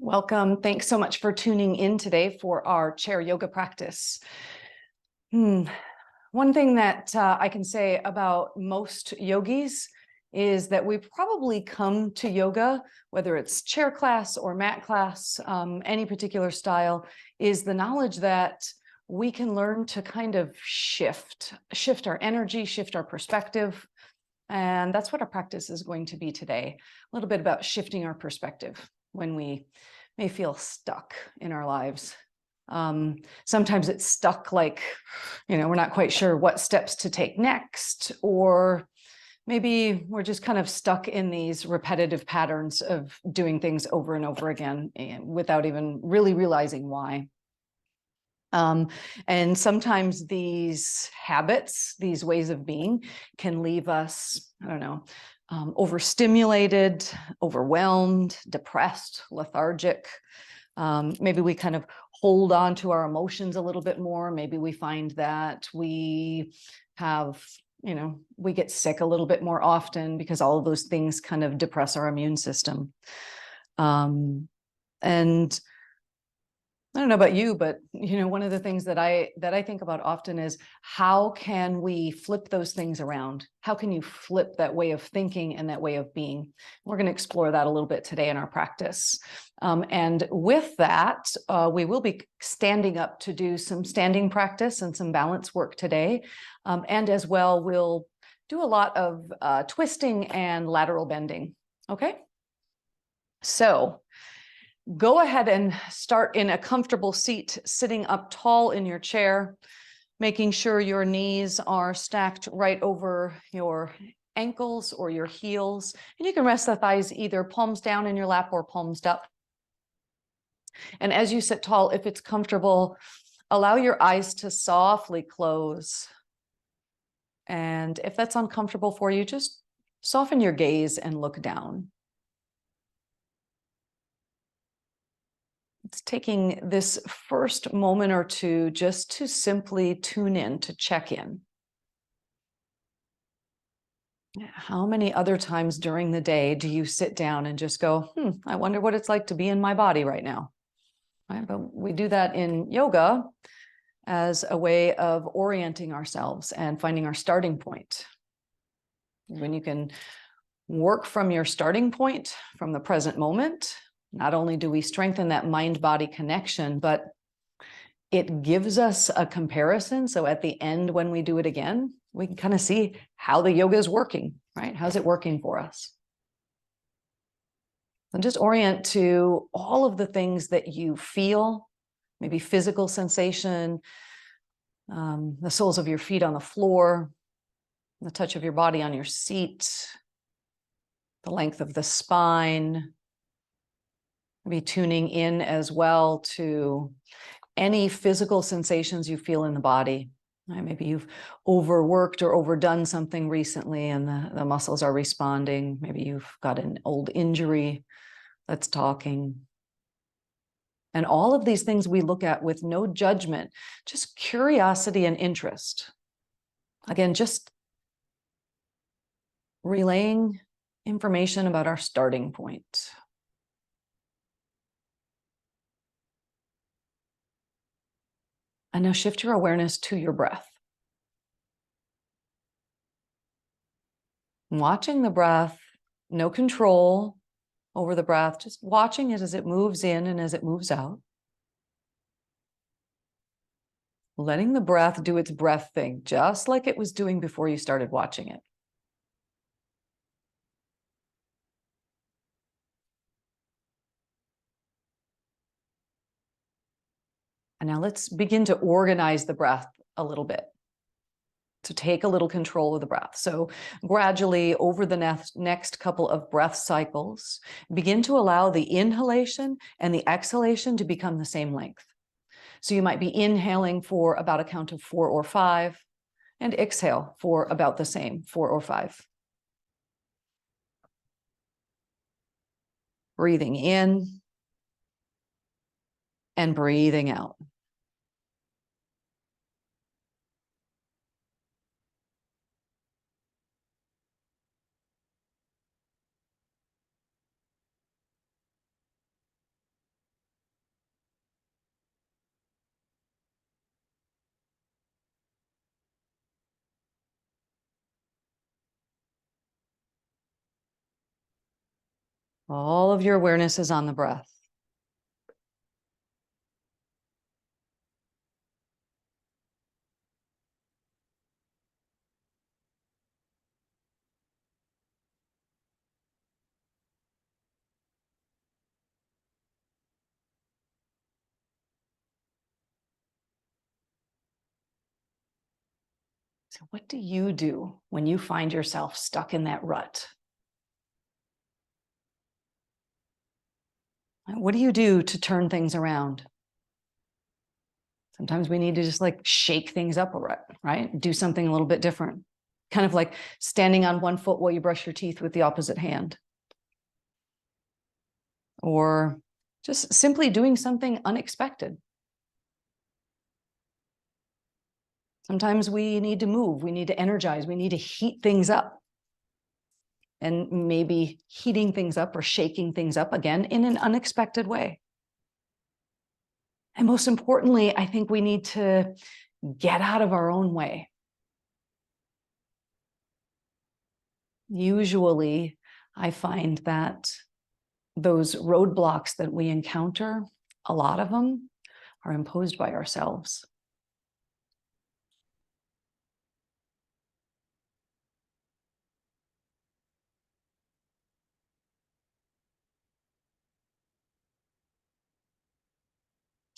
Welcome. Thanks so much for tuning in today for our chair yoga practice. One thing that I can say about most yogis is that we probably come to yoga, whether it's chair class or mat class, any particular style, is the knowledge that we can learn to kind of shift our energy, shift our perspective. And that's what our practice is going to be today. A little bit about shifting our perspective when we may feel stuck in our lives. Sometimes it's stuck like, we're not quite sure what steps to take next, or maybe we're just kind of stuck in these repetitive patterns of doing things over and over again without even really realizing why. And sometimes these habits, these ways of being, can leave us, overstimulated, overwhelmed, depressed, lethargic. Maybe we kind of hold on to our emotions a little bit more. Maybe we find that we have, we get sick a little bit more often because all of those things kind of depress our immune system. And I don't know about you, but one of the things that I think about often is how can we flip those things around? How can you flip that way of thinking and that way of being? We're going to explore that a little bit today in our practice. And with that, we will be standing up to do some standing practice and some balance work today. And as well, we'll do a lot of twisting and lateral bending. Okay? So go ahead and start in a comfortable seat, sitting up tall in your chair, making sure your knees are stacked right over your ankles or your heels. And you can rest the thighs either palms down in your lap or palms up. And as you sit tall, if it's comfortable, allow your eyes to softly close. And if that's uncomfortable for you, just soften your gaze and look down. It's taking this first moment or two just to simply tune in, to check in. How many other times during the day do you sit down and just go, I wonder what it's like to be in my body right now? Right? But we do that in yoga as a way of orienting ourselves and finding our starting point. When you can work from your starting point, from the present moment, not only do we strengthen that mind-body connection, but it gives us a comparison. So at the end, when we do it again, we can kind of see how the yoga is working, right? How's it working for us? And just orient to all of the things that you feel, maybe physical sensation, the soles of your feet on the floor, the touch of your body on your seat, the length of the spine. Maybe tuning in as well to any physical sensations you feel in the body. Right? Maybe you've overworked or overdone something recently and the muscles are responding. Maybe you've got an old injury that's talking. And all of these things we look at with no judgment, just curiosity and interest. Again, just relaying information about our starting point. And now shift your awareness to your breath. Watching the breath, no control over the breath, just watching it as it moves in and as it moves out. Letting the breath do its breath thing, just like it was doing before you started watching it. And now let's begin to organize the breath a little bit, to take a little control of the breath. So gradually over the next couple of breath cycles, begin to allow the inhalation and the exhalation to become the same length. So you might be inhaling for about a count of 4 or 5 and exhale for about the same, 4 or 5. Breathing in and breathing out. All of your awareness is on the breath. So what do you do when you find yourself stuck in that rut? What do you do to turn things around? Sometimes we need to just like shake things up a bit, right? Do something a little bit different. Kind of like standing on one foot while you brush your teeth with the opposite hand. Or just simply doing something unexpected. Sometimes we need to move, we need to energize, we need to heat things up. And maybe heating things up or shaking things up again in an unexpected way. And most importantly, I think we need to get out of our own way. Usually, I find that those roadblocks that we encounter, a lot of them are imposed by ourselves.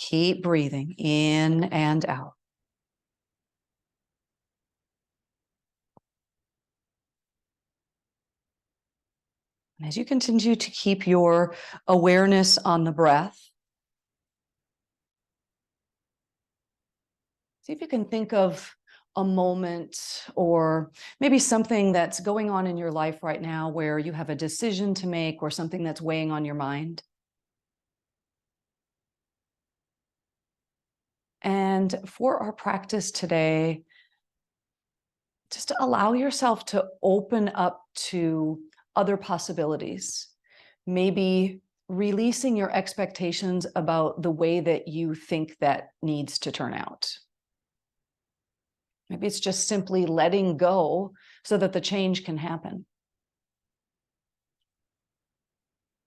Keep breathing in and out. And as you continue to keep your awareness on the breath, see if you can think of a moment or maybe something that's going on in your life right now where you have a decision to make or something that's weighing on your mind. And for our practice today, just allow yourself to open up to other possibilities. Maybe releasing your expectations about the way that you think that needs to turn out. Maybe it's just simply letting go so that the change can happen.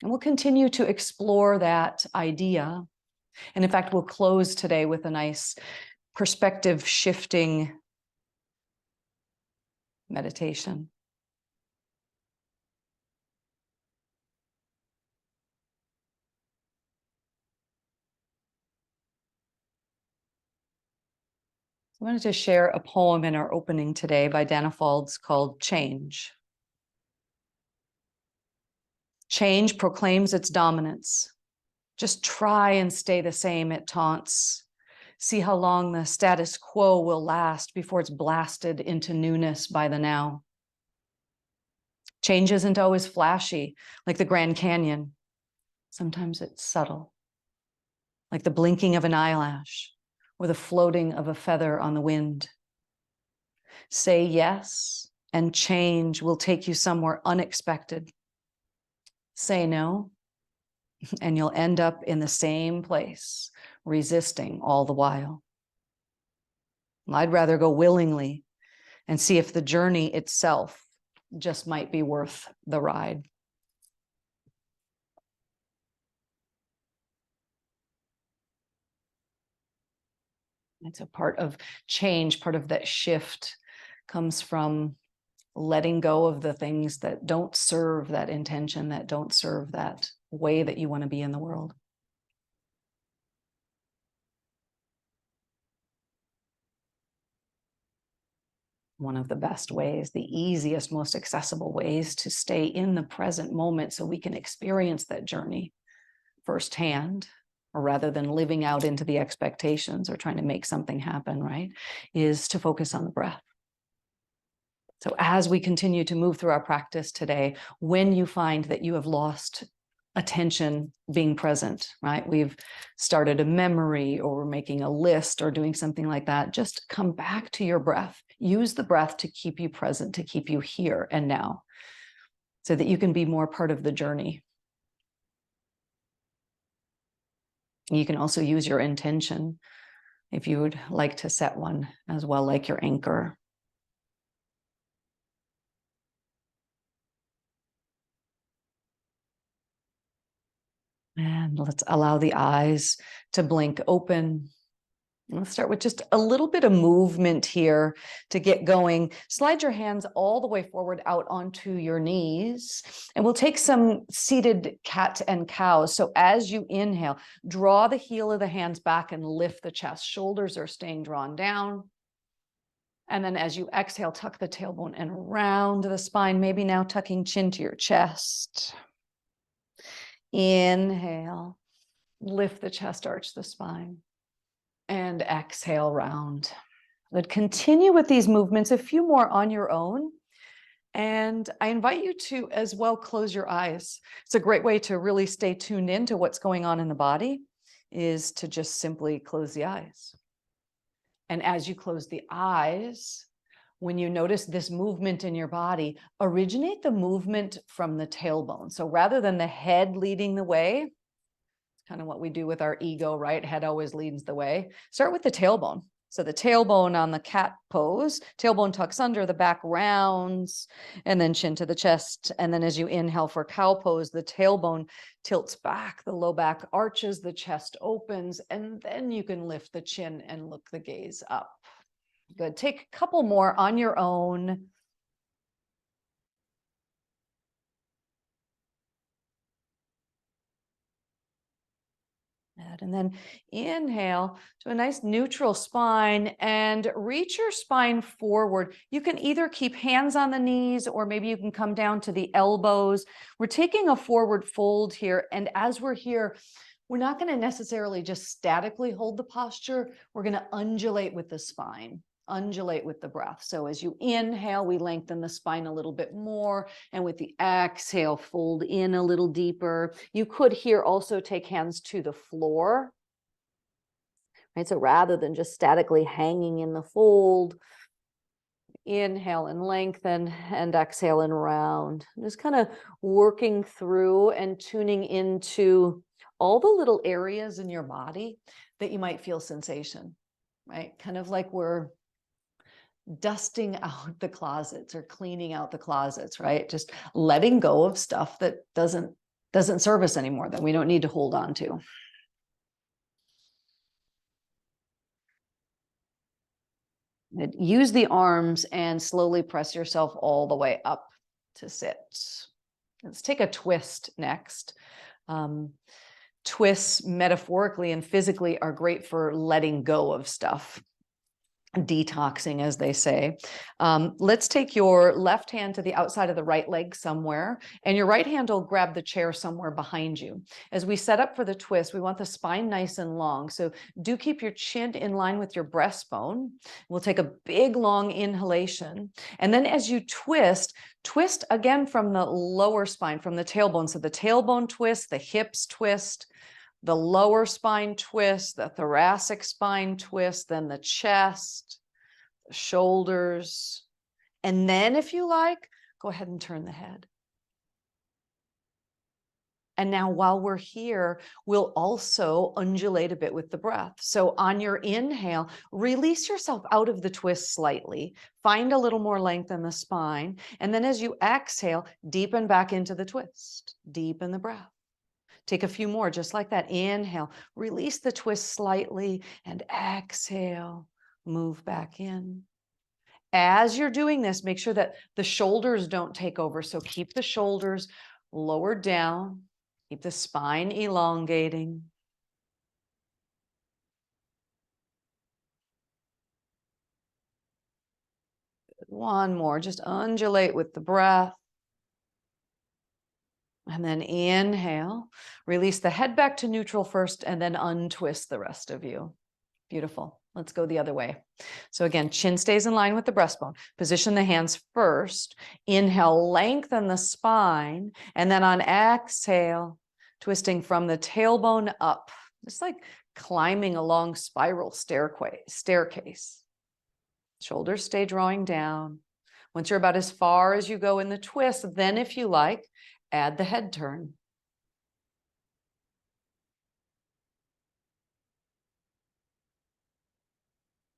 And we'll continue to explore that idea. And in fact, we'll close today with a nice perspective shifting meditation. I wanted to share a poem in our opening today by Dana Faulds called Change. Change proclaims its dominance. Just try and stay the same, it taunts. See how long the status quo will last before it's blasted into newness by the now. Change isn't always flashy, like the Grand Canyon. Sometimes it's subtle, like the blinking of an eyelash or the floating of a feather on the wind. Say yes, and change will take you somewhere unexpected. Say no, and you'll end up in the same place, resisting all the while. I'd rather go willingly and see if the journey itself just might be worth the ride. It's a part of change, part of that shift comes from letting go of the things that don't serve that intention, that don't serve that way that you want to be in the world. One of the best ways, the easiest, most accessible ways to stay in the present moment so we can experience that journey firsthand, or rather than living out into the expectations or trying to make something happen, right, is to focus on the breath. So as we continue to move through our practice today, when you find that you have lost attention being present, right? We've started a memory or we're making a list or doing something like that. Just come back to your breath. Use the breath to keep you present, to keep you here and now, so that you can be more part of the journey. You can also use your intention if you would like to set one as well, like your anchor. And let's allow the eyes to blink open. Let's start with just a little bit of movement here to get going. Slide your hands all the way forward out onto your knees. And we'll take some seated cat and cow. So as you inhale, draw the heel of the hands back and lift the chest. Shoulders are staying drawn down. And then as you exhale, tuck the tailbone and round the spine, maybe now tucking chin to your chest. Inhale, lift the chest, arch the spine, and exhale, round. But continue with these movements, a few more on your own. And I invite you to as well close your eyes. It's a great way to really stay tuned into what's going on in the body, is to just simply close the eyes. And as you close the eyes, when you notice this movement in your body, originate the movement from the tailbone. So rather than the head leading the way, it's kind of what we do with our ego, right? Head always leads the way. Start with the tailbone. So the tailbone on the cat pose, tailbone tucks under, the back rounds, and then chin to the chest. And then as you inhale for cow pose, the tailbone tilts back, the low back arches, the chest opens, and then you can lift the chin and look the gaze up. Good. Take a couple more on your own. And then inhale to a nice neutral spine and reach your spine forward. You can either keep hands on the knees or maybe you can come down to the elbows. We're taking a forward fold here. And as we're here, we're not going to necessarily just statically hold the posture. We're going to undulate with the spine. Undulate with the breath. So as you inhale, we lengthen the spine a little bit more. And with the exhale, fold in a little deeper. You could here also take hands to the floor. Right? So rather than just statically hanging in the fold, inhale and lengthen and exhale and round. Just kind of working through and tuning into all the little areas in your body that you might feel sensation, right? Kind of like we're dusting out the closets or cleaning out the closets, right? Just letting go of stuff that doesn't serve us anymore, that we don't need to hold on to. And use the arms and slowly press yourself all the way up to sit. Let's take a twist next. Twists metaphorically and physically are great for letting go of stuff. Detoxing, as they say. Let's take your left hand to the outside of the right leg somewhere, and your right hand will grab the chair somewhere behind you. As we set up for the twist, we want the spine nice and long. So do keep your chin in line with your breastbone. We'll take a big, long inhalation. And then as you twist again from the lower spine, from the tailbone. So the tailbone twist, the hips twist, the lower spine twist, the thoracic spine twist, then the chest, the shoulders. And then if you like, go ahead and turn the head. And now while we're here, we'll also undulate a bit with the breath. So on your inhale, release yourself out of the twist slightly. Find a little more length in the spine. And then as you exhale, deepen back into the twist. Deepen the breath. Take a few more, just like that. Inhale, release the twist slightly, and exhale, move back in. As you're doing this, make sure that the shoulders don't take over. So keep the shoulders lowered down, keep the spine elongating. One more, just undulate with the breath. And then inhale, release the head back to neutral first, and then untwist the rest of you. Beautiful. Let's go the other way. So again, chin stays in line with the breastbone. Position the hands first. Inhale, lengthen the spine. And then on exhale, twisting from the tailbone up, just like climbing a long spiral staircase. Shoulders stay drawing down. Once you're about as far as you go in the twist, then if you like, add the head turn.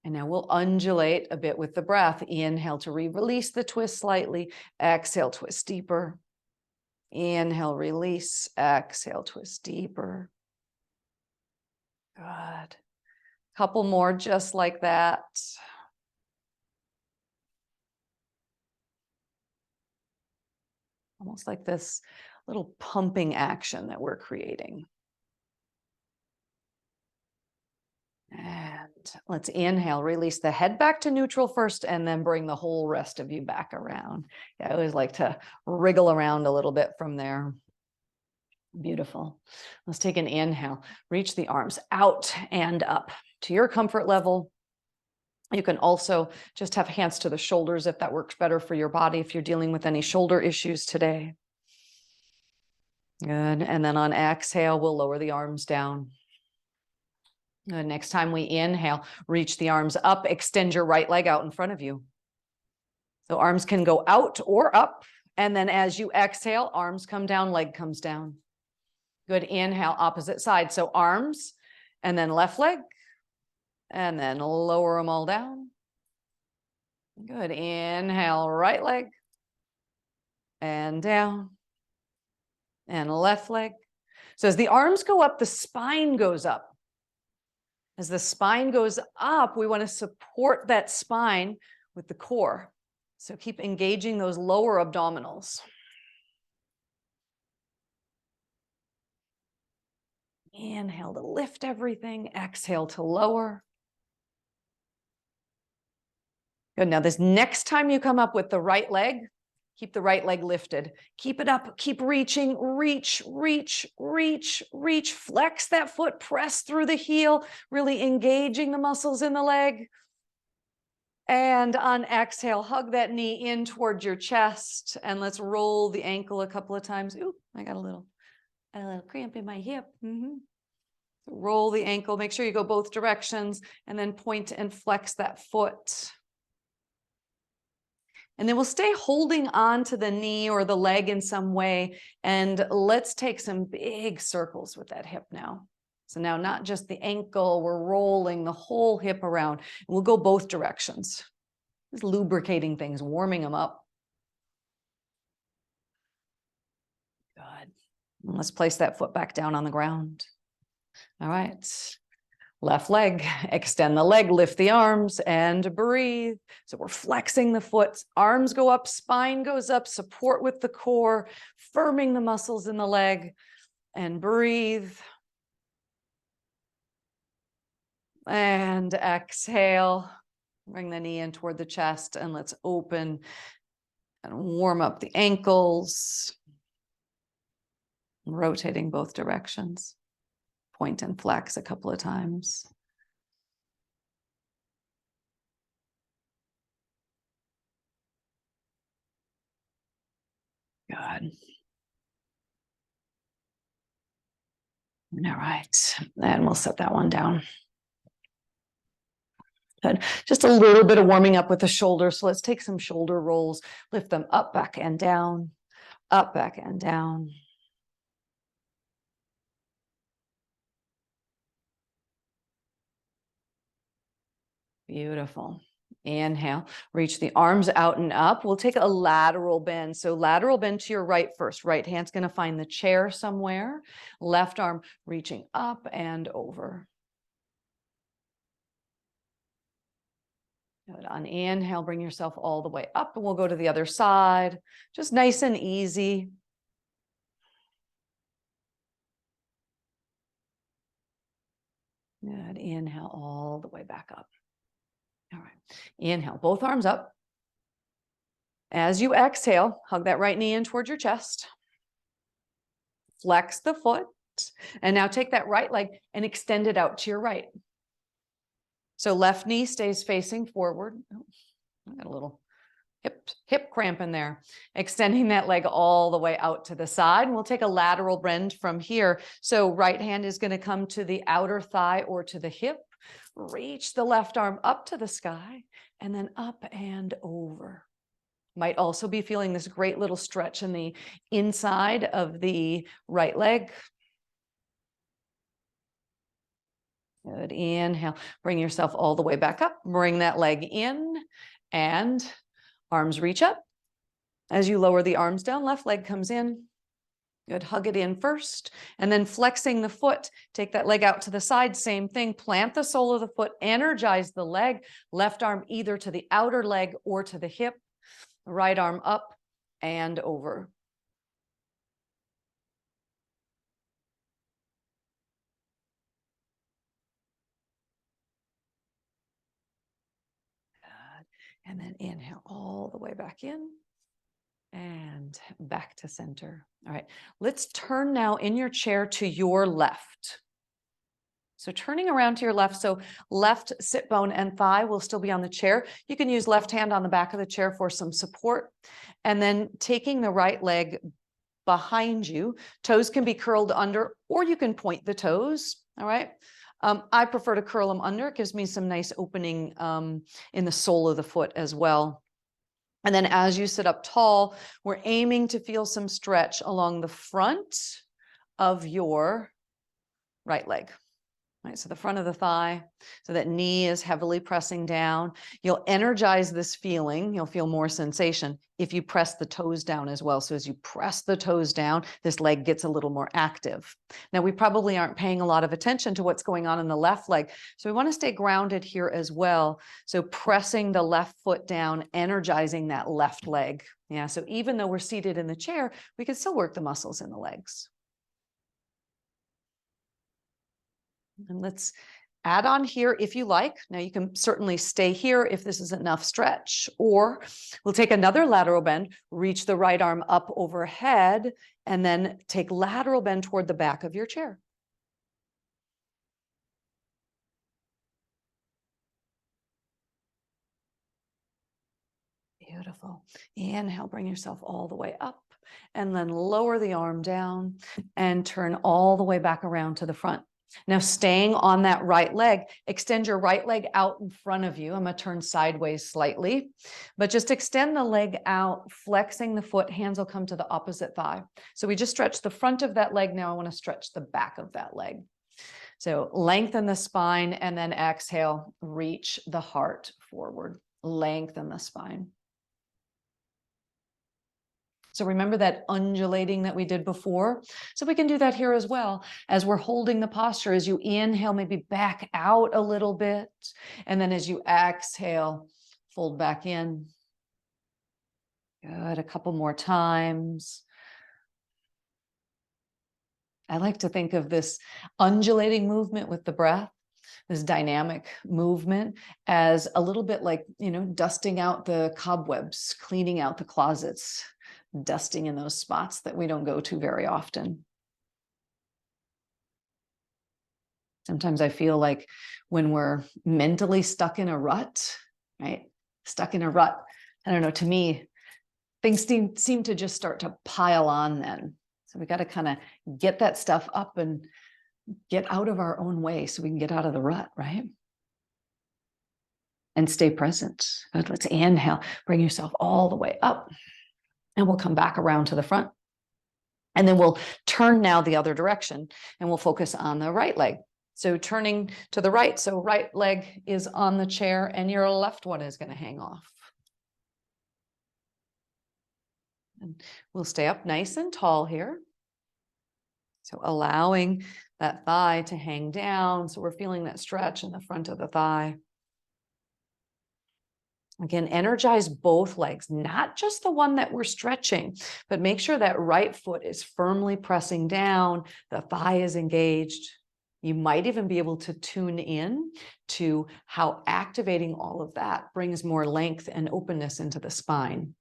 And now we'll undulate a bit with the breath. Inhale to release the twist slightly. Exhale, twist deeper. Inhale, release. Exhale, twist deeper. Good. Couple more just like that. Almost like this little pumping action that we're creating. And let's inhale, release the head back to neutral first, and then bring the whole rest of you back around. Yeah, I always like to wriggle around a little bit from there. Beautiful. Let's take an inhale. Reach the arms out and up to your comfort level. You can also just have hands to the shoulders if that works better for your body, if you're dealing with any shoulder issues today. Good. And then on exhale, we'll lower the arms down. Good. Next time we inhale, reach the arms up, extend your right leg out in front of you. So arms can go out or up. And then as you exhale, arms come down, leg comes down. Good. Inhale, opposite side. So arms and then left leg. And then lower them all down. Good. Inhale, right leg. And down. And left leg. So as the arms go up, the spine goes up. As the spine goes up, we want to support that spine with the core. So keep engaging those lower abdominals. Inhale to lift everything. Exhale to lower. Good. Now this next time you come up with the right leg, keep the right leg lifted. Keep it up. Keep reaching. Reach, reach, reach, reach. Flex that foot. Press through the heel. Really engaging the muscles in the leg. And on exhale, hug that knee in towards your chest. And let's roll the ankle a couple of times. Ooh, I got a little cramp in my hip. Roll the ankle. Make sure you go both directions. And then point and flex that foot. And then we'll stay holding on to the knee or the leg in some way. And let's take some big circles with that hip now. So now not just the ankle, we're rolling the whole hip around. And we'll go both directions. Just lubricating things, warming them up. Good. And let's place that foot back down on the ground. All right. Left leg, extend the leg, lift the arms and breathe. So we're flexing the foot, arms go up, spine goes up, support with the core, firming the muscles in the leg and breathe. And exhale, bring the knee in toward the chest and let's open and warm up the ankles. Rotating both directions. Point and flex a couple of times. Good. All right, and we'll set that one down. Good. Just a little bit of warming up with the shoulders. So let's take some shoulder rolls, lift them up, back, and down, up, back, and down. Beautiful. Inhale, reach the arms out and up. We'll take a lateral bend. So lateral bend to your right first. Right hand's going to find the chair somewhere. Left arm reaching up and over. Good. On inhale, bring yourself all the way up and we'll go to the other side. Just nice and easy. Good. Inhale all the way back up. All right. Inhale, both arms up. As you exhale, hug that right knee in towards your chest. Flex the foot. And now take that right leg and extend it out to your right. So left knee stays facing forward. Oh, I got a little hip cramp in there. Extending that leg all the way out to the side. And we'll take a lateral bend from here. So right hand is going to come to the outer thigh or to the hip. Reach the left arm up to the sky and then up and over. Might also be feeling this great little stretch in the inside of the right leg. Good. Inhale. Bring yourself all the way back up. Bring that leg in and arms reach up. As you lower the arms down, left leg comes in. Good. Hug it in first, and then flexing the foot. Take that leg out to the side. Same thing. Plant the sole of the foot. Energize the leg. Left arm either to the outer leg or to the hip. Right arm up and over. Good. And then inhale all the way back in. And back to center. All right, let's turn now in your chair to your left. So turning around to your left, so left sit bone and thigh will still be on the chair. You can use left hand on the back of the chair for some support. And then taking the right leg behind you, toes can be curled under, or you can point the toes, all right? I prefer to curl them under. It gives me some nice opening in the sole of the foot as well. And then as you sit up tall, we're aiming to feel some stretch along the front of your right leg. Right, so the front of the thigh, so that knee is heavily pressing down. You'll energize this feeling. You'll feel more sensation if you press the toes down as well. So as you press the toes down, this leg gets a little more active. Now, we probably aren't paying a lot of attention to what's going on in the left leg. So we want to stay grounded here as well. So pressing the left foot down, energizing that left leg. Yeah, so even though we're seated in the chair, we can still work the muscles in the legs. And let's add on here if you like. Now you can certainly stay here if this isn't enough stretch, or we'll take another lateral bend, reach the right arm up overhead, and then take lateral bend toward the back of your chair. Beautiful. Inhale, bring yourself all the way up, and then lower the arm down and turn all the way back around to the front. Now, staying on that right leg, extend your right leg out in front of you. I'm going to turn sideways slightly, but just extend the leg out, flexing the foot. Hands will come to the opposite thigh. So we just stretch the front of that leg. Now I want to stretch the back of that leg. So lengthen the spine, and then exhale, reach the heart forward. Lengthen the spine. So remember that undulating that we did before? So we can do that here as well. As we're holding the posture, as you inhale, maybe back out a little bit. And then as you exhale, fold back in. Good, a couple more times. I like to think of this undulating movement with the breath, this dynamic movement, as a little bit like, dusting out the cobwebs, cleaning out the closets, dusting in those spots that we don't go to very often. Sometimes I feel like when we're mentally stuck in a rut, right? Stuck in a rut, I don't know, to me, things seem to just start to pile on then. So we got to kind of get that stuff up and get out of our own way so we can get out of the rut, right? And stay present. Good. Let's inhale, bring yourself all the way up. And we'll come back around to the front. And then we'll turn now the other direction, and we'll focus on the right leg. So turning to the right, so right leg is on the chair and your left one is going to hang off. And we'll stay up nice and tall here. So allowing that thigh to hang down. So we're feeling that stretch in the front of the thigh. Again, energize both legs, not just the one that we're stretching, but make sure that right foot is firmly pressing down, the thigh is engaged. You might even be able to tune in to how activating all of that brings more length and openness into the spine.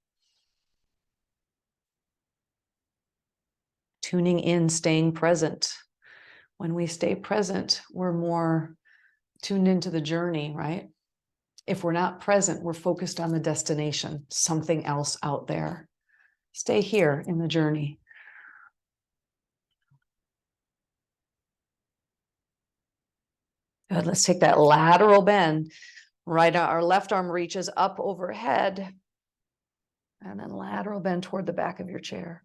Tuning in, staying present. When we stay present, we're more tuned into the journey, right? If we're not present, we're focused on the destination, something else out there. Stay here in the journey. Good. Let's take that lateral bend. Right, our left arm reaches up overhead, and then lateral bend toward the back of your chair.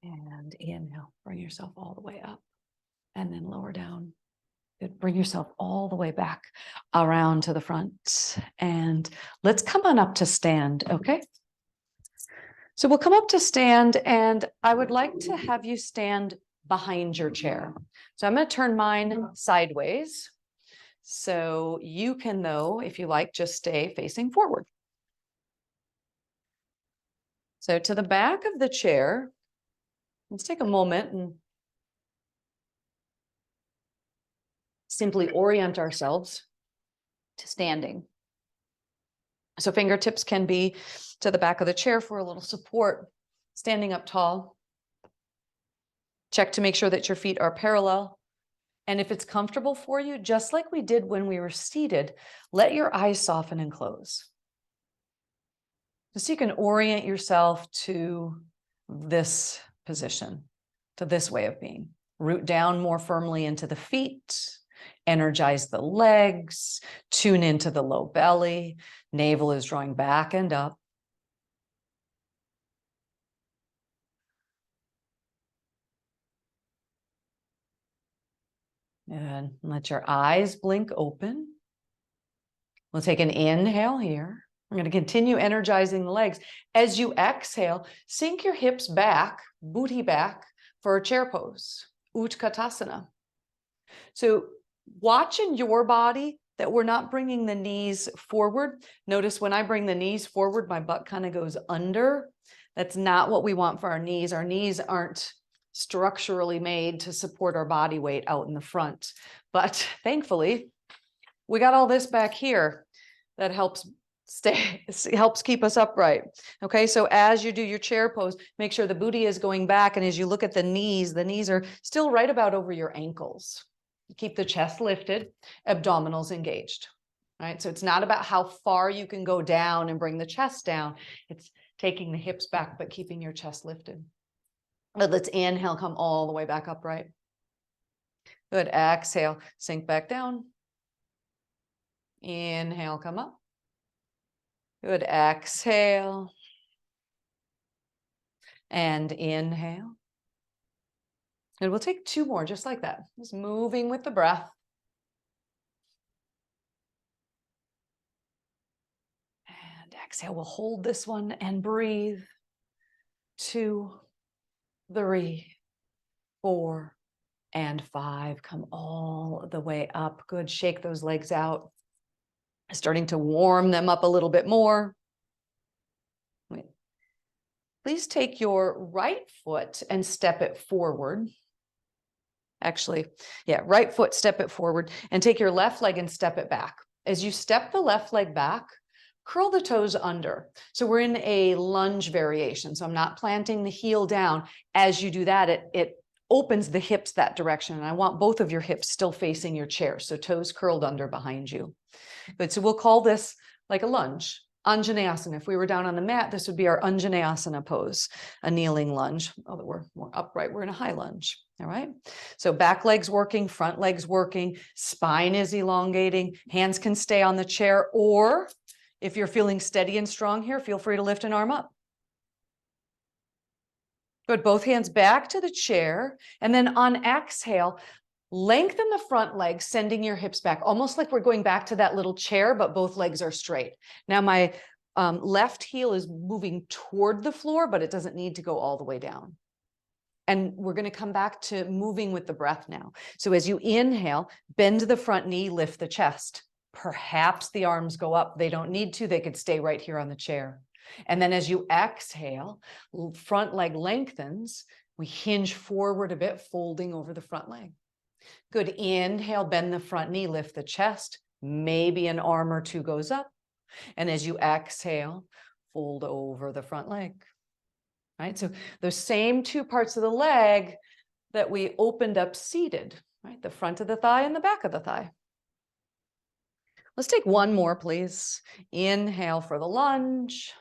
And inhale, bring yourself all the way up, and then lower down. Good. Bring yourself all the way back around to the front. And let's come on up to stand, okay? So we'll come up to stand, and I would like to have you stand behind your chair. So I'm going to turn mine sideways. So you can, though, if you like, just stay facing forward. So to the back of the chair, let's take a moment and simply orient ourselves to standing. So fingertips can be to the back of the chair for a little support, standing up tall. Check to make sure that your feet are parallel. And if it's comfortable for you, just like we did when we were seated, let your eyes soften and close. Just so you can orient yourself to this position, to this way of being. Root down more firmly into the feet, energize the legs, tune into the low belly. Navel is drawing back and up. And let your eyes blink open. We'll take an inhale here. We're going to continue energizing the legs. As you exhale, sink your hips back, booty back for a chair pose, Utkatasana. So watch in your body that we're not bringing the knees forward. Notice when I bring the knees forward, my butt kind of goes under. That's not what we want for our knees. Our knees aren't structurally made to support our body weight out in the front. But thankfully, we got all this back here that helps keep us upright. Okay, so as you do your chair pose, make sure the booty is going back, and as you look at the knees are still right about over your ankles. Keep the chest lifted, abdominals engaged. Right, so it's not about how far you can go down and bring the chest down. It's taking the hips back but keeping your chest lifted. But let's inhale, come all the way back upright. Good. Exhale, sink back down. Inhale, come up. Good. Exhale. And inhale. And we'll take two more just like that. Just moving with the breath. And exhale. We'll hold this one and breathe. 2, 3, 4, and 5. Come all the way up. Good. Shake those legs out. Starting to warm them up a little bit more. Please take your right foot and step it forward. Actually, yeah, right foot, step it forward, and take your left leg and step it back. As you step the left leg back, curl the toes under. So we're in a lunge variation. So I'm not planting the heel down. As you do that, it opens the hips that direction. And I want both of your hips still facing your chair. So toes curled under behind you. Good. So we'll call this like a lunge. Anjaneyasana. If we were down on the mat, this would be our Anjaneyasana pose, a kneeling lunge. Although we're more upright, we're in a high lunge. All right. So back legs working, front legs working, spine is elongating, hands can stay on the chair, or if you're feeling steady and strong here, feel free to lift an arm up. Good. Both hands back to the chair. And then on exhale, lengthen the front leg, sending your hips back, almost like we're going back to that little chair, but both legs are straight. Now my left heel is moving toward the floor, but it doesn't need to go all the way down. And we're going to come back to moving with the breath now. So as you inhale, bend the front knee, lift the chest. Perhaps the arms go up. They don't need to. They could stay right here on the chair. And then as you exhale, front leg lengthens. We hinge forward a bit, folding over the front leg. Good. Inhale, bend the front knee, lift the chest. Maybe an arm or two goes up. And as you exhale, fold over the front leg. Right? So those same two parts of the leg that we opened up seated, right? The front of the thigh and the back of the thigh. Let's take one more, please. Inhale for the lunge.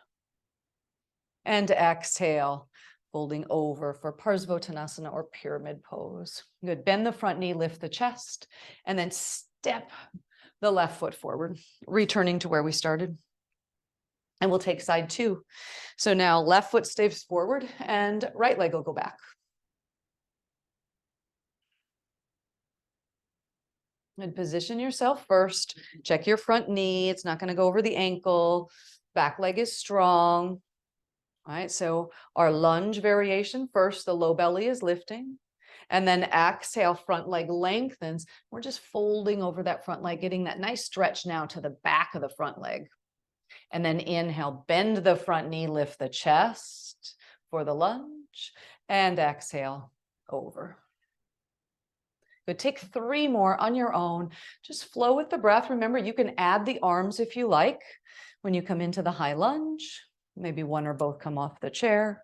And exhale, folding over for Parsvottanasana or pyramid pose. Good. Bend the front knee, lift the chest, and then step the left foot forward, returning to where we started. And we'll take side 2. So now left foot stays forward and right leg will go back. And position yourself first. Check your front knee. It's not going to go over the ankle. Back leg is strong. All right, so our lunge variation first, the low belly is lifting. And then exhale, front leg lengthens. We're just folding over that front leg, getting that nice stretch now to the back of the front leg. And then inhale, bend the front knee, lift the chest for the lunge. And exhale, over. Good. Take 3 more on your own. Just flow with the breath. Remember, you can add the arms if you like when you come into the high lunge. Maybe one or both come off the chair.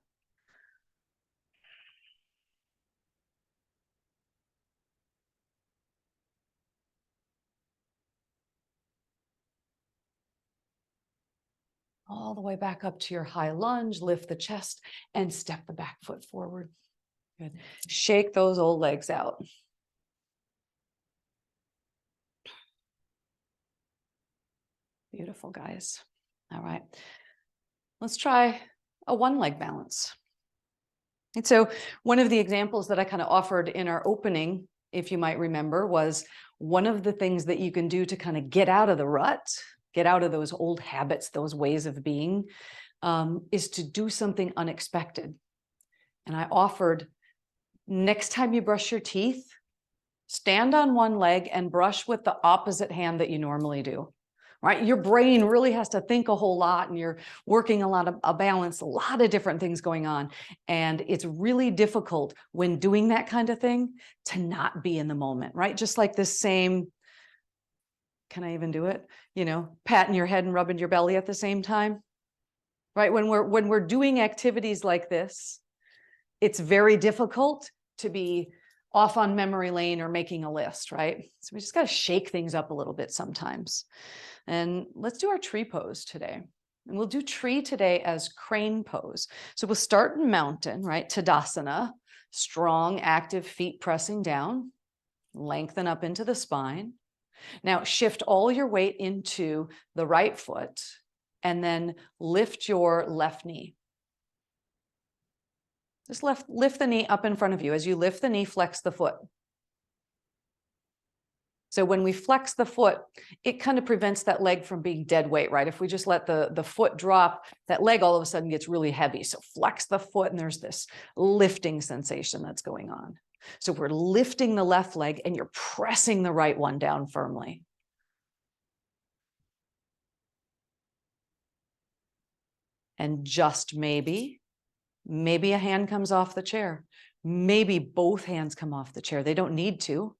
All the way back up to your high lunge. Lift the chest and step the back foot forward. Good. Shake those old legs out. Beautiful, guys. All right. Let's try a one leg balance. And so one of the examples that I kind of offered in our opening, if you might remember, was one of the things that you can do to kind of get out of the rut, get out of those old habits, those ways of being, is to do something unexpected. And I offered, next time you brush your teeth, stand on one leg and brush with the opposite hand that you normally do. Right? Your brain really has to think a whole lot, and you're working a lot of a balance, a lot of different things going on. And it's really difficult when doing that kind of thing to not be in the moment, right? Just like this same, can I even do it? You know, patting your head and rubbing your belly at the same time, right? When we're doing activities like this, it's very difficult to be off on memory lane or making a list, right? So we just got to shake things up a little bit sometimes. And let's do our tree pose today. And we'll do tree today as crane pose. So we'll start in mountain, right? Tadasana, strong, active feet pressing down, lengthen up into the spine. Now shift all your weight into the right foot and then lift your left knee. Just lift the knee up in front of you. As you lift the knee, flex the foot. So when we flex the foot, it kind of prevents that leg from being dead weight, right? If we just let the foot drop, that leg all of a sudden gets really heavy. So flex the foot and there's this lifting sensation that's going on. So we're lifting the left leg and you're pressing the right one down firmly. And just maybe a hand comes off the chair. Maybe both hands come off the chair. They don't need to,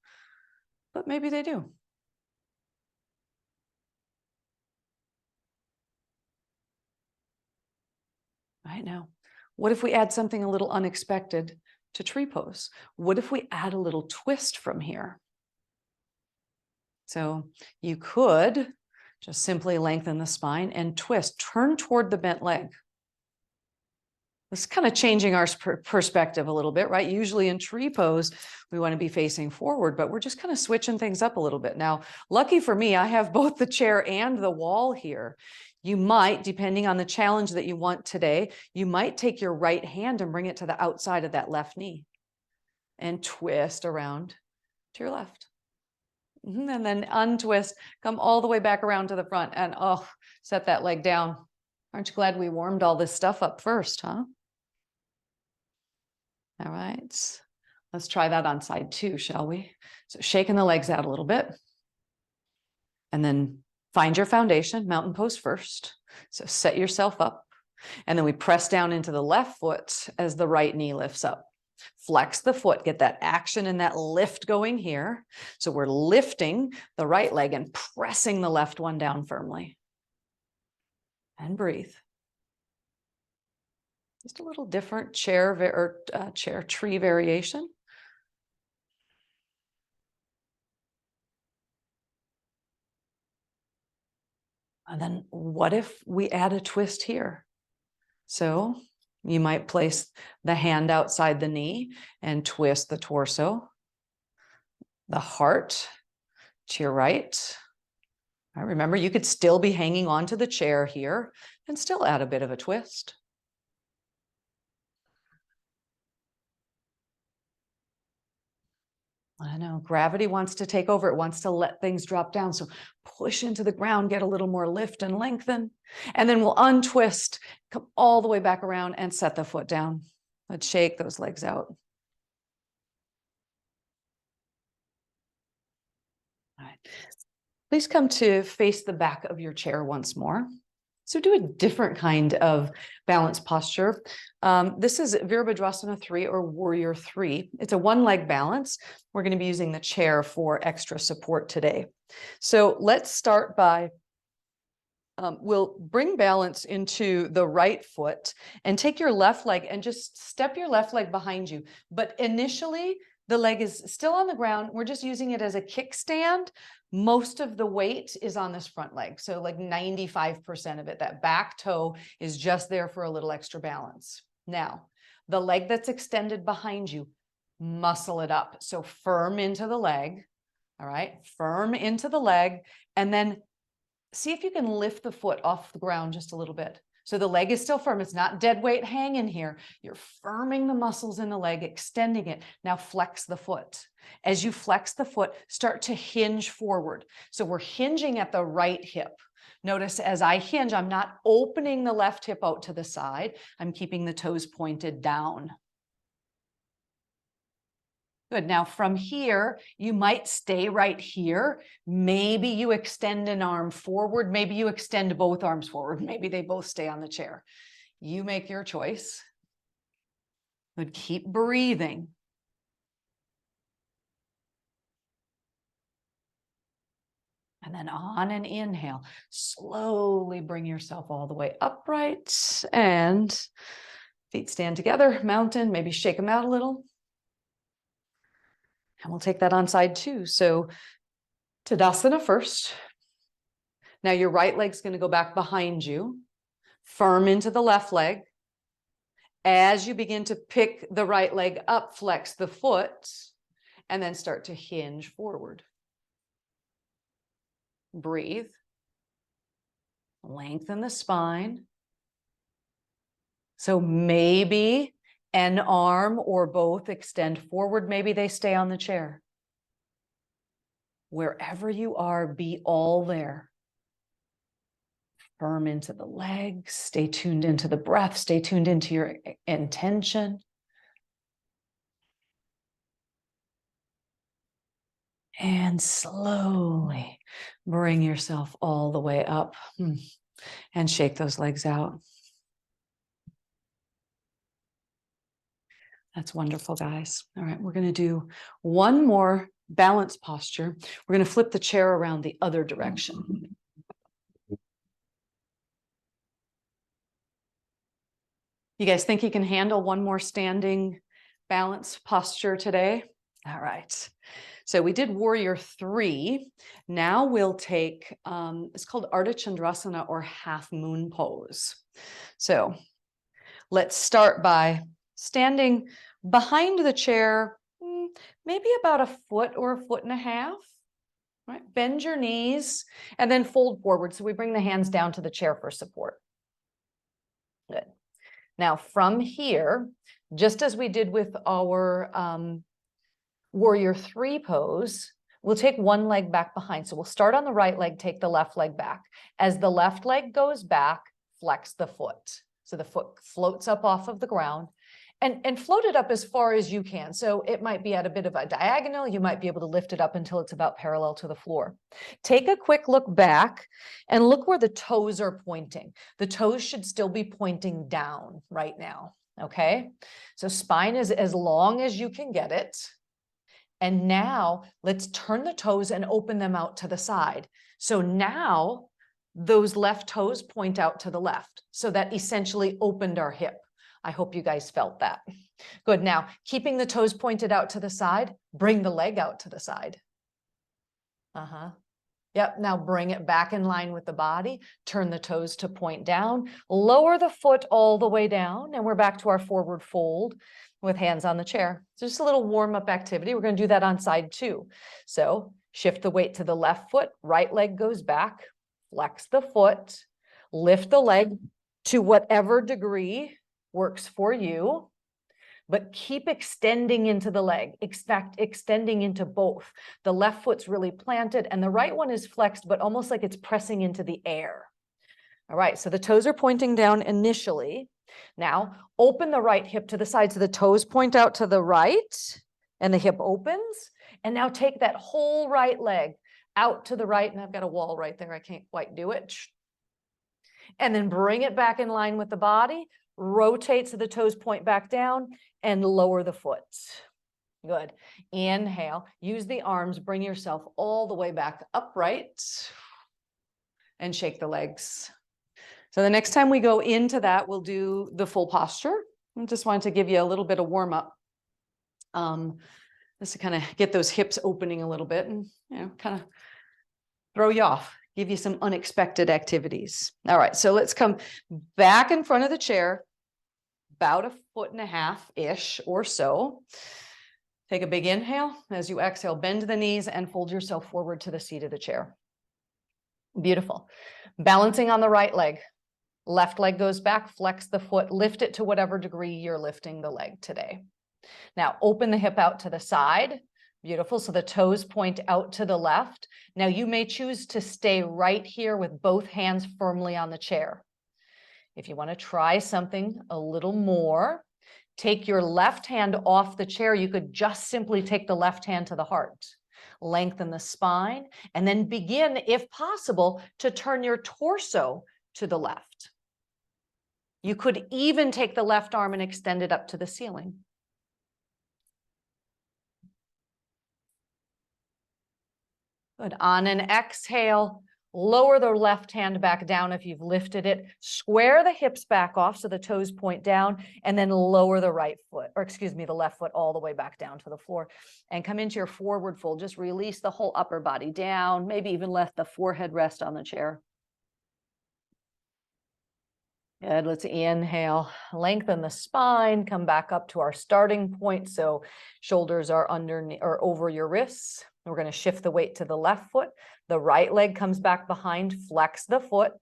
but maybe they do. Right now, what if we add something a little unexpected to tree pose? What if we add a little twist from here? So you could just simply lengthen the spine and twist, turn toward the bent leg. This is kind of changing our perspective a little bit, right? Usually in tree pose, we want to be facing forward, but we're just kind of switching things up a little bit. Now, lucky for me, I have both the chair and the wall here. You might, depending on the challenge that you want today, you might take your right hand and bring it to the outside of that left knee and twist around to your left. And then untwist, come all the way back around to the front and set that leg down. Aren't you glad we warmed all this stuff up first, huh? All right, let's try that on side 2, shall we? So shaking the legs out a little bit. And then find your foundation, mountain pose first. So set yourself up. And then we press down into the left foot as the right knee lifts up. Flex the foot, get that action and that lift going here. So we're lifting the right leg and pressing the left one down firmly. And breathe. Just a little different tree variation. And then what if we add a twist here? So you might place the hand outside the knee and twist the torso, the heart to your right. All right, remember, you could still be hanging onto the chair here and still add a bit of a twist. I know gravity wants to take over. It wants to let things drop down. So push into the ground, get a little more lift and lengthen. And then we'll untwist, come all the way back around and set the foot down. Let's shake those legs out. All right. Please come to face the back of your chair once more. So do a different kind of balance posture. This is Virabhadrasana 3 or Warrior 3. It's a one-leg balance. We're going to be using the chair for extra support today. So let's start by, we'll bring balance into the right foot and take your left leg and just step your left leg behind you. But initially, the leg is still on the ground. We're just using it as a kickstand. Most of the weight is on this front leg. So like 95% of it, that back toe is just there for a little extra balance. Now, the leg that's extended behind you, muscle it up. So firm into the leg, all right? Firm into the leg, and then see if you can lift the foot off the ground just a little bit. So the leg is still firm. It's not dead weight hanging here. You're firming the muscles in the leg, extending it. Now flex the foot. As you flex the foot, start to hinge forward. So we're hinging at the right hip. Notice as I hinge, I'm not opening the left hip out to the side. I'm keeping the toes pointed down. Good. Now from here, you might stay right here. Maybe you extend an arm forward. Maybe you extend both arms forward. Maybe they both stay on the chair. You make your choice. Good. Keep breathing. And then on an inhale, slowly bring yourself all the way upright and feet stand together, mountain, maybe shake them out a little. And we'll take that on side 2. So Tadasana first. Now your right leg's going to go back behind you, firm into the left leg. As you begin to pick the right leg up, flex the foot, and then start to hinge forward. Breathe. Lengthen the spine. So maybe an arm or both extend forward. Maybe they stay on the chair. Wherever you are, be all there. Firm into the legs. Stay tuned into the breath. Stay tuned into your intention. And slowly bring yourself all the way up and shake those legs out. That's wonderful, guys. All right, we're going to do one more balance posture. We're going to flip the chair around the other direction. You guys think you can handle one more standing balance posture today? All right. So we did Warrior 3. Now we'll take, it's called Ardha Chandrasana or half moon pose. So let's start by standing behind the chair, maybe about a foot or a foot and a half. Right? Bend your knees and then fold forward. So we bring the hands down to the chair for support. Good. Now from here, just as we did with our Warrior 3 pose, we'll take one leg back behind. So we'll start on the right leg, take the left leg back. As the left leg goes back, flex the foot. So the foot floats up off of the ground and float it up as far as you can. So it might be at a bit of a diagonal. You might be able to lift it up until it's about parallel to the floor. Take a quick look back and look where the toes are pointing. The toes should still be pointing down right now. Okay. So spine is as long as you can get it. And now let's turn the toes and open them out to the side. So now those left toes point out to the left. So that essentially opened our hip. I hope you guys felt that. Good. Now, keeping the toes pointed out to the side, bring the leg out to the side. Yep. Now bring it back in line with the body. Turn the toes to point down. Lower the foot all the way down. And we're back to our forward fold with hands on the chair. So just a little warm-up activity. We're going to do that on side 2. So shift the weight to the left foot. Right leg goes back. Flex the foot. Lift the leg to whatever degree works for you. but keep extending into the leg, extending into both. The left foot's really planted and the right one is flexed, but almost like it's pressing into the air. All right, so the toes are pointing down initially. Now, open the right hip to the side so the toes point out to the right and the hip opens. And now take that whole right leg out to the right, and I've got a wall right there. I can't quite do it. And then bring it back in line with the body, rotate so the toes point back down, and lower the foot. Good. Inhale, use the arms, bring yourself all the way back upright, and shake the legs. So the next time we go into that, we'll do the full posture. I just wanted to give you a little bit of warm up. Just to kind of get those hips opening a little bit and, kind of throw you off, give you some unexpected activities. All right, so let's come back in front of the chair, about 1.5 feet-ish or so. Take a big inhale. As you exhale, bend the knees and fold yourself forward to the seat of the chair. Beautiful. Balancing on the right leg. Left leg goes back, flex the foot, lift it to whatever degree you're lifting the leg today. Now open the hip out to the side. Beautiful. So the toes point out to the left. Now you may choose to stay right here with both hands firmly on the chair. If you want to try something a little more, take your left hand off the chair. You could just simply take the left hand to the heart. Lengthen the spine and then begin, if possible, to turn your torso to the left. You could even take the left arm and extend it up to the ceiling. Good. On an exhale, lower the left hand back down if you've lifted it. Square the hips back off so the toes point down, and then lower the right foot, or excuse me, the left foot all the way back down to the floor. And come into your forward fold. Just release the whole upper body down, maybe even let the forehead rest on the chair. Good. Let's inhale, lengthen the spine, come back up to our starting point. So shoulders are underneath or over your wrists. We're going to shift the weight to the left foot. The right leg comes back behind, flex the foot,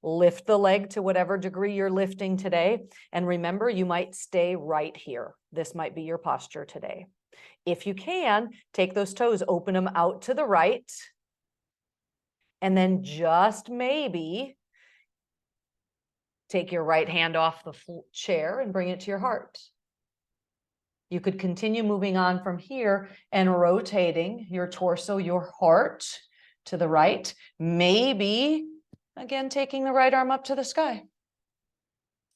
lift the leg to whatever degree you're lifting today. And remember, you might stay right here. This might be your posture today. If you can, take those toes, open them out to the right, and then just maybe take your right hand off the chair and bring it to your heart. You could continue moving on from here and rotating your torso, your heart to the right. Maybe, again, taking the right arm up to the sky.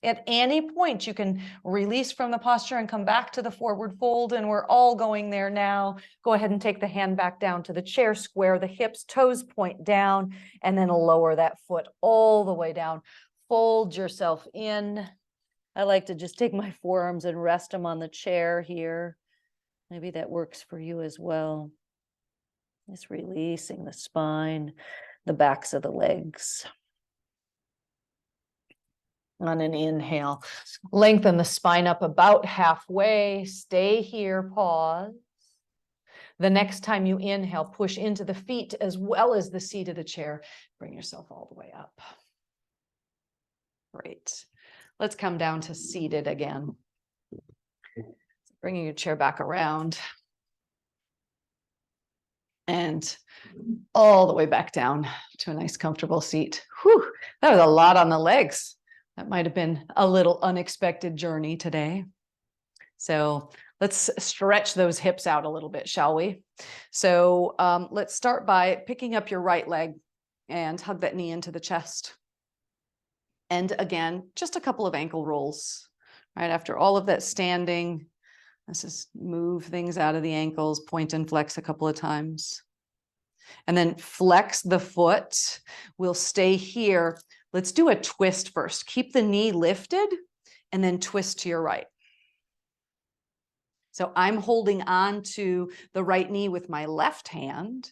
At any point, you can release from the posture and come back to the forward fold, and we're all going there now. Go ahead and take the hand back down to the chair, square the hips, toes point down, and then lower that foot all the way down. Fold yourself in. I like to just take my forearms and rest them on the chair here. Maybe that works for you as well. Just releasing the spine, the backs of the legs. On an inhale, lengthen the spine up about halfway. Stay here, pause. The next time you inhale, push into the feet as well as the seat of the chair. Bring yourself all the way up. Great. Let's come down to seated again. Bringing your chair back around. And all the way back down to a nice comfortable seat. Whew, that was a lot on the legs. That might have been a little unexpected journey today. So let's stretch those hips out a little bit, shall we? So let's start by picking up your right leg and hug that knee into the chest. And again, just a couple of ankle rolls, right? After all of that standing, let's just move things out of the ankles, point and flex a couple of times. And then flex the foot. We'll stay here. Let's do a twist first. Keep the knee lifted and then twist to your right. So I'm holding on to the right knee with my left hand.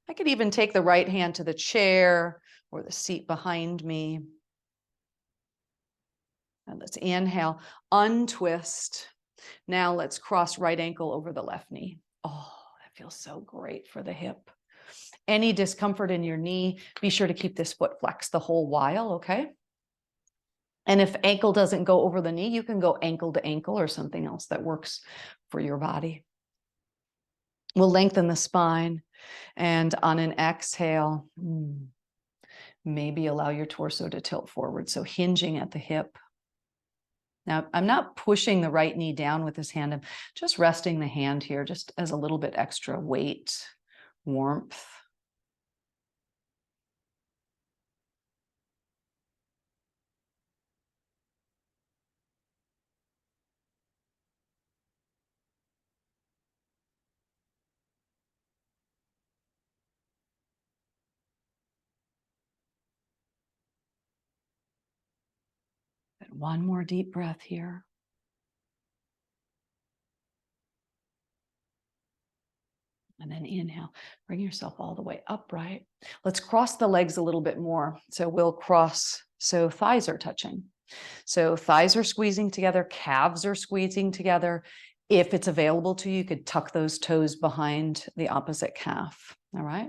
I could even take the right hand to the chair or the seat behind me. And let's inhale, untwist. Now let's cross right ankle over the left knee. Oh, that feels so great for the hip. Any discomfort in your knee, be sure to keep this foot flexed the whole while, okay? And if ankle doesn't go over the knee, you can go ankle to ankle or something else that works for your body. We'll lengthen the spine, and on an exhale, maybe allow your torso to tilt forward. So hinging at the hip. Now, I'm not pushing the right knee down with this hand. I'm just resting the hand here just as a little bit extra weight, warmth. And one more deep breath here. And then inhale, bring yourself all the way upright. Let's cross the legs a little bit more. So we'll cross, so thighs are touching. So thighs are squeezing together, calves are squeezing together. If it's available to you, you could tuck those toes behind the opposite calf. All right.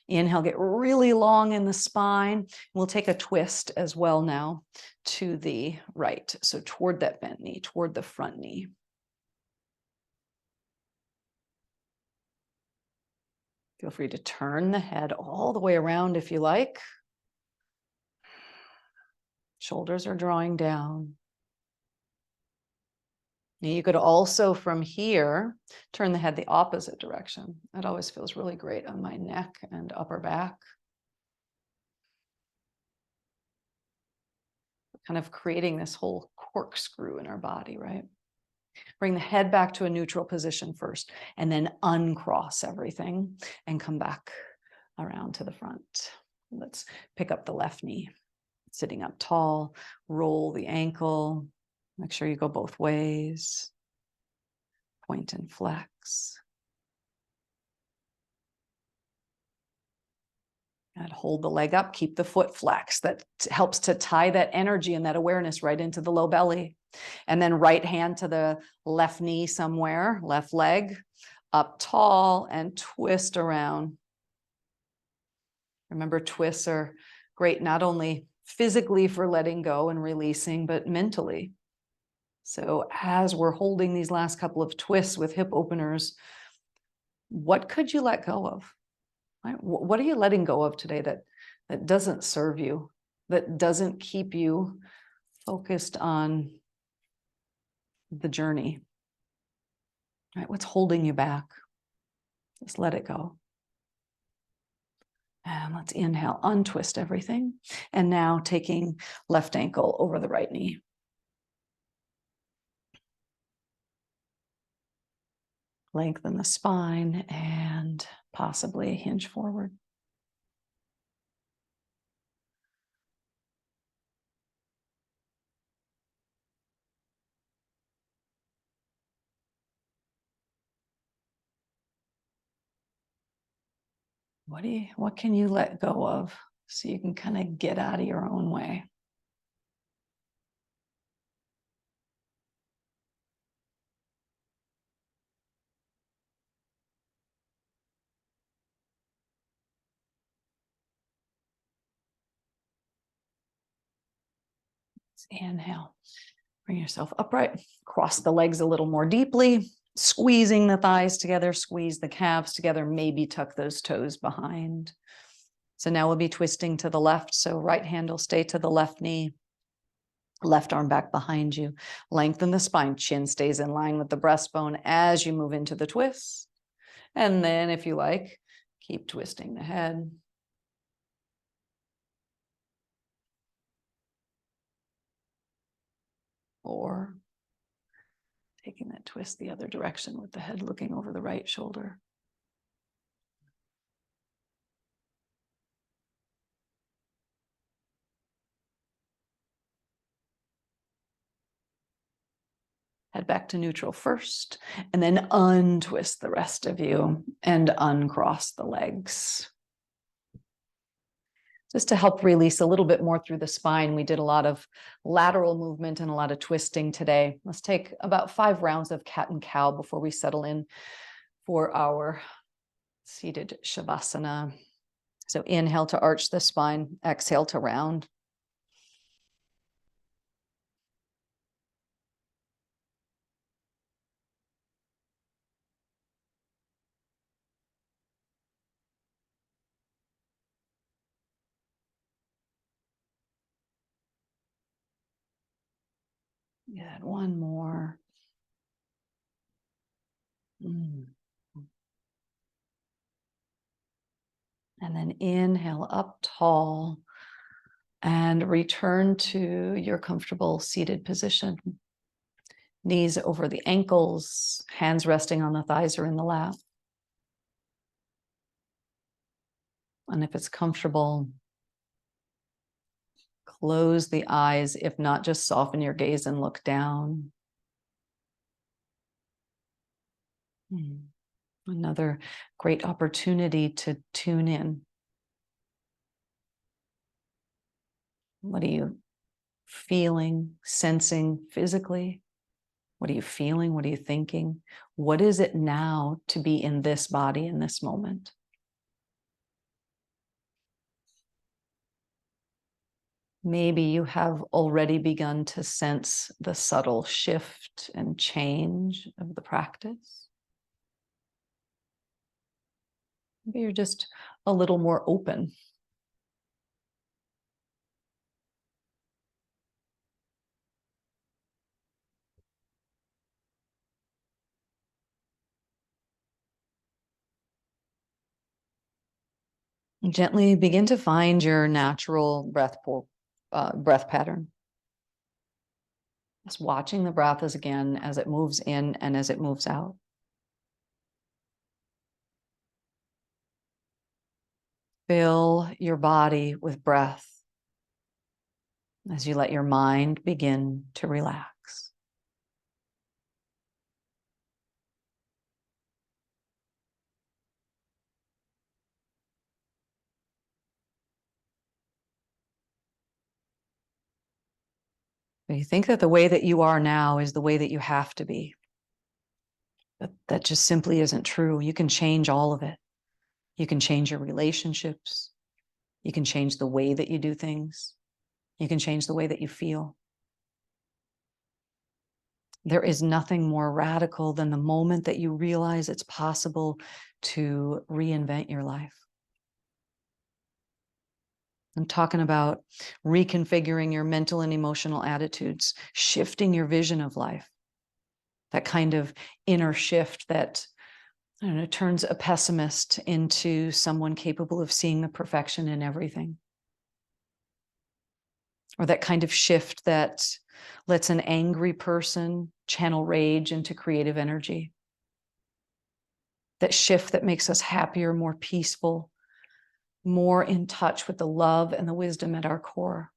Inhale, get really long in the spine. We'll take a twist as well now to the right. So toward that bent knee, toward the front knee. Feel free to turn the head all the way around if you like. Shoulders are drawing down. Now you could also, from here, turn the head the opposite direction. That always feels really great on my neck and upper back. Kind of creating this whole corkscrew in our body, right? Bring the head back to a neutral position first, and then uncross everything and come back around to the front. Let's pick up the left knee. Sitting up tall, roll the ankle. Make sure you go both ways. Point and flex. And hold the leg up, keep the foot flexed. That helps to tie that energy and that awareness right into the low belly. And then right hand to the left knee somewhere, left leg, up tall and twist around. Remember, twists are great not only physically for letting go and releasing, but mentally. So as we're holding these last couple of twists with hip openers, what could you let go of? Right? What are you letting go of today that doesn't serve you, that doesn't keep you focused on the journey? Right? What's holding you back? Just let it go. And let's inhale, untwist everything. And now taking left ankle over the right knee. Lengthen the spine and possibly hinge forward. What can you let go of so you can kind of get out of your own way? Let's inhale. Bring yourself upright. Cross the legs a little more deeply, squeezing the thighs together, squeeze the calves together, maybe tuck those toes behind. So now we'll be twisting to the left. So right hand will stay to the left knee, left arm back behind you. Lengthen the spine, chin stays in line with the breastbone as you move into the twist. And then if you like, keep twisting the head. Or taking that twist the other direction with the head looking over the right shoulder. Head back to neutral first, and then untwist the rest of you and uncross the legs. Just to help release a little bit more through the spine, we did a lot of lateral movement and a lot of twisting today. Let's take about 5 rounds of cat and cow before we settle in for our seated Shavasana. So inhale to arch the spine, exhale to round. Yeah, one more. Mm. And then inhale up tall and return to your comfortable seated position. Knees over the ankles, hands resting on the thighs or in the lap. And if it's comfortable, close the eyes. If not, just soften your gaze and look down. Another great opportunity to tune in. What are you feeling, sensing physically? What are you feeling? What are you thinking? What is it now to be in this body in this moment? Maybe you have already begun to sense the subtle shift and change of the practice. Maybe you're just a little more open. Gently begin to find your natural breath pattern. Just watching the breath as it moves in and as it moves out. Fill your body with breath as you let your mind begin to relax. You think that the way that you are now is the way that you have to be. But that just simply isn't true. You can change all of it. You can change your relationships. You can change the way that you do things. You can change the way that you feel. There is nothing more radical than the moment that you realize it's possible to reinvent your life. I'm talking about reconfiguring your mental and emotional attitudes, shifting your vision of life. That kind of inner shift that, I don't know, turns a pessimist into someone capable of seeing the perfection in everything. Or that kind of shift that lets an angry person channel rage into creative energy. That shift that makes us happier, more peaceful, more in touch with the love and the wisdom at our core.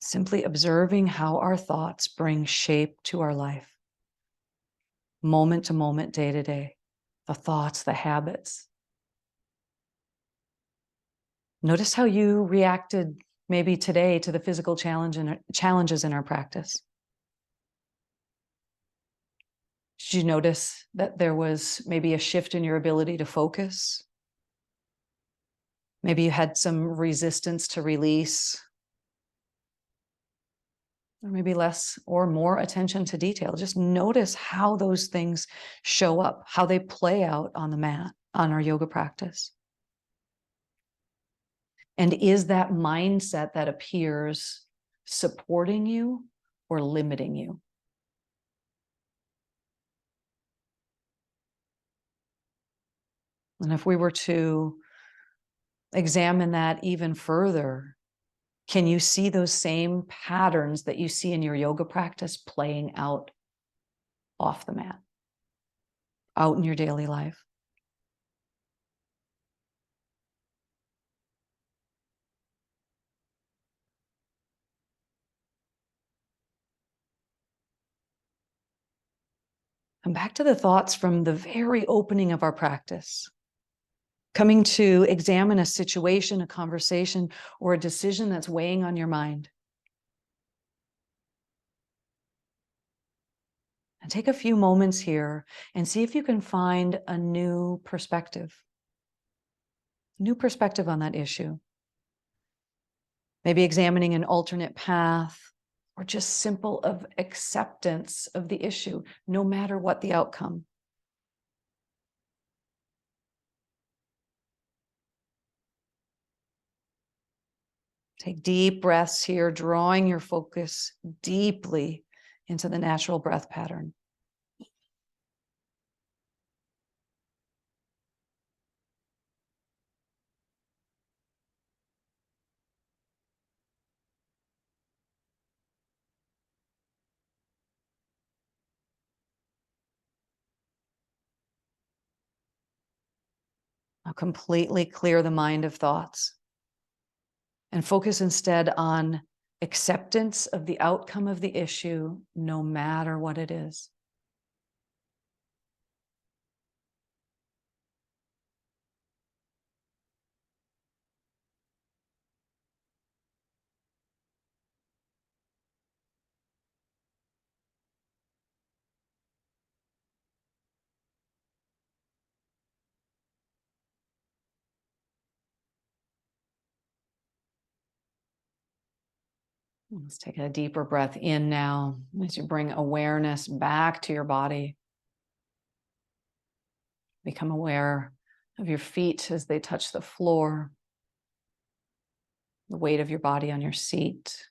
Simply observing how our thoughts bring shape to our life. Moment to moment, day to day. The thoughts, the habits. Notice how you reacted maybe today to the physical challenges in our practice. Did you notice that there was maybe a shift in your ability to focus? Maybe you had some resistance to release, or maybe less or more attention to detail. Just notice how those things show up, how they play out on the mat, on our yoga practice. And is that mindset that appears supporting you or limiting you? And if we were to examine that even further, can you see those same patterns that you see in your yoga practice playing out off the mat, out in your daily life? And back to the thoughts from the very opening of our practice. Coming to examine a situation, a conversation, or a decision that's weighing on your mind. And take a few moments here and see if you can find a new perspective on that issue. Maybe examining an alternate path or just simple of acceptance of the issue, no matter what the outcome. Take deep breaths here, drawing your focus deeply into the natural breath pattern. Now completely clear the mind of thoughts and focus instead on acceptance of the outcome of the issue, no matter what it is. Let's take a deeper breath in now as you bring awareness back to your body. Become aware of your feet as they touch the floor, the weight of your body on your seat.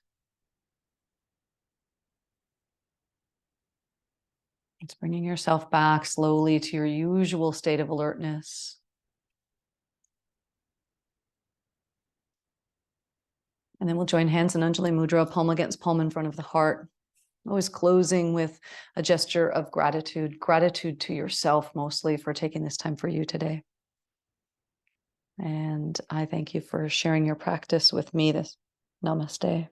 It's bringing yourself back slowly to your usual state of alertness. And then we'll join hands in Anjali Mudra, palm against palm in front of the heart. Always closing with a gesture of gratitude to yourself mostly for taking this time for you today. And I thank you for sharing your practice with me this. Namaste.